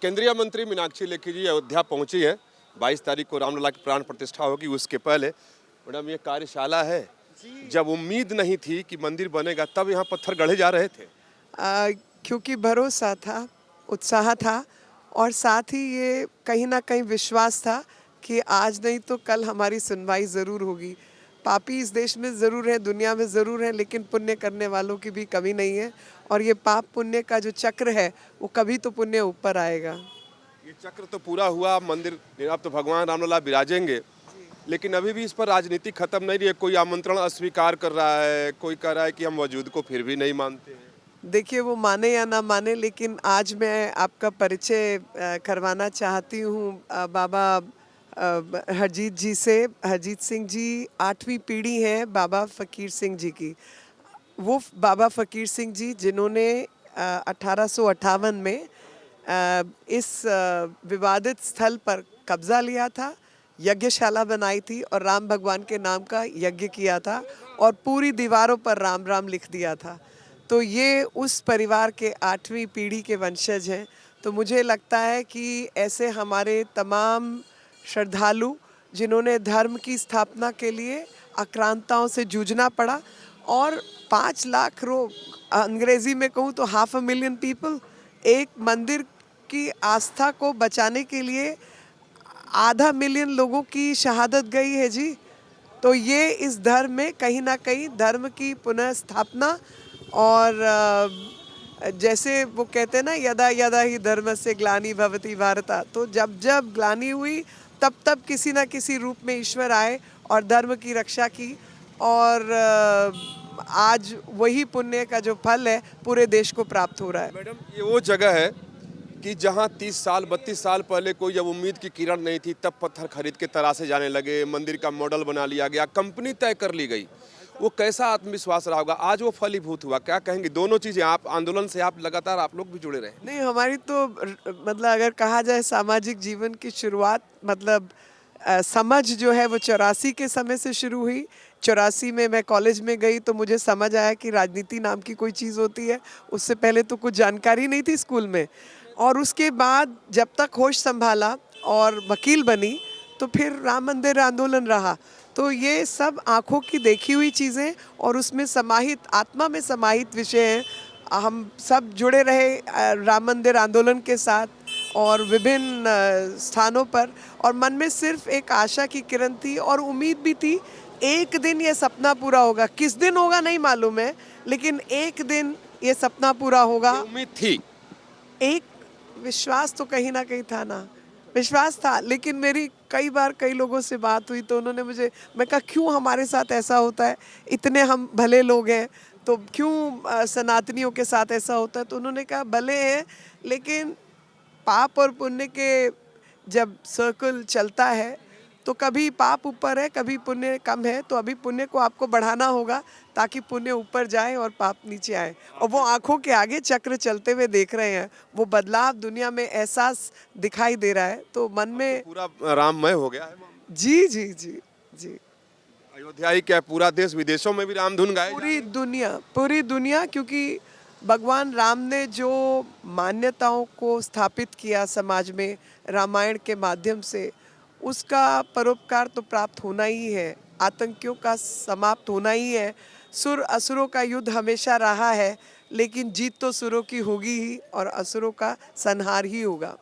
केंद्रीय मंत्री मीनाक्षी लेखी जी अयोध्या पहुंची हैं। 22 तारीख को रामलला की प्राण प्रतिष्ठा होगी। उसके पहले मैडम ये कार्यशाला है। जब उम्मीद नहीं थी कि मंदिर बनेगा तब यहाँ पत्थर गढ़े जा रहे थे। क्योंकि भरोसा था, उत्साह था और साथ ही ये कहीं ना कहीं विश्वास था कि आज नहीं तो कल हमारी सुनवाई ज़रूर होगी। पापी इस देश में ज़रूर है, दुनिया में ज़रूर है, लेकिन पुण्य करने वालों की भी कमी नहीं है। और ये पाप पुण्य का जो चक्र है वो कभी तो पुण्य ऊपर आएगा। ये चक्र तो पूरा हुआ, मंदिर अब तो भगवान रामलला विराजेंगे, लेकिन अभी भी इस पर राजनीति खत्म नहीं रही है। कोई आमंत्रण अस्वीकार कर रहा है, कोई कह रहा है कि हम वजूद को फिर भी नहीं मानते हैं। देखिए वो माने या ना माने, लेकिन आज मैं आपका परिचय करवाना चाहती हूँ बाबा हरजीत जी से। हरजीत सिंह जी 8वीं पीढ़ी है बाबा फ़कीर सिंह जी की। वो बाबा फ़कीर सिंह जी जिन्होंने 1858 में इस विवादित स्थल पर कब्ज़ा लिया था, यज्ञशाला बनाई थी और राम भगवान के नाम का यज्ञ किया था और पूरी दीवारों पर राम राम लिख दिया था। तो ये उस परिवार के 8वीं पीढ़ी के वंशज हैं। तो मुझे लगता है कि ऐसे हमारे तमाम श्रद्धालु जिन्होंने धर्म की स्थापना के लिए आक्रांताओं से जूझना पड़ा और 5 लाख लोग, अंग्रेजी में कहूँ तो 500,000 पीपल, एक मंदिर की आस्था को बचाने के लिए 500,000 लोगों की शहादत गई है जी। तो ये इस धर्म में कहीं ना कहीं धर्म की पुनः स्थापना और जैसे वो कहते हैं ना, यदा यदा ही धर्मस्य ग्लानि भवति भारता, तो जब जब ग्लानि हुई तब तब किसी न किसी रूप में ईश्वर आए और धर्म की रक्षा की। और आज वही पुण्य का जो फल है पूरे देश को प्राप्त हो रहा है। मैडम ये वो जगह है कि जहाँ 30 साल 32 साल पहले कोई जब उम्मीद की किरण नहीं थी तब पत्थर खरीद के तरासे जाने लगे, मंदिर का मॉडल बना लिया गया, कंपनी तय कर ली गई। वो कैसा आत्मविश्वास रहा होगा, आज वो फलीभूत हुआ। क्या कहेंगे दोनों चीज़ें? आप आंदोलन से आप लगातार आप लोग भी जुड़े रहे। नहीं, हमारी तो मतलब अगर कहा जाए सामाजिक जीवन की शुरुआत मतलब समझ जो है वो 84 के समय से शुरू हुई। 84 में मैं कॉलेज में गई तो मुझे समझ आया कि राजनीति नाम की कोई चीज़ होती है। उससे पहले तो कुछ जानकारी नहीं थी स्कूल में। और उसके बाद जब तक होश संभाला और वकील बनी तो फिर राम मंदिर आंदोलन रहा। तो ये सब आँखों की देखी हुई चीज़ें और उसमें समाहित, आत्मा में समाहित विषय हैं। हम सब जुड़े रहे राम मंदिर आंदोलन के साथ और विभिन्न स्थानों पर, और मन में सिर्फ एक आशा की किरण थी और उम्मीद भी थी एक दिन ये सपना पूरा होगा। किस दिन होगा नहीं मालूम है, लेकिन एक दिन ये सपना पूरा होगा। उम्मीद थी, एक विश्वास तो कहीं ना कहीं था ना, विश्वास था। लेकिन मेरी कई बार कई लोगों से बात हुई तो उन्होंने मैं कहा क्यों हमारे साथ ऐसा होता है, इतने हम भले लोग हैं तो क्यों सनातनियों के साथ ऐसा होता है। तो उन्होंने कहा भले हैं, लेकिन पाप और पुण्य के जब सर्कल चलता है तो कभी पाप ऊपर है, कभी पुण्य कम है। तो अभी पुण्य को आपको बढ़ाना होगा ताकि पुण्य ऊपर जाए और पाप नीचे आए। और वो आंखों के आगे चक्र चलते हुए देख रहे हैं, वो बदलाव दुनिया में एहसास दिखाई दे रहा है। तो मन में पूरा राममय हो गया है। जी जी जी जी, अयोध्या ही क्या, पूरा देश विदेशों में भी रामधुन गाए। पूरी दुनिया, क्योंकि भगवान राम ने जो मान्यताओं को स्थापित किया समाज में रामायण के माध्यम से, उसका परोपकार तो प्राप्त होना ही है, आतंकियों का समाप्त होना ही है। सुर असुरों का युद्ध हमेशा रहा है, लेकिन जीत तो सुरों की होगी ही और असुरों का संहार ही होगा।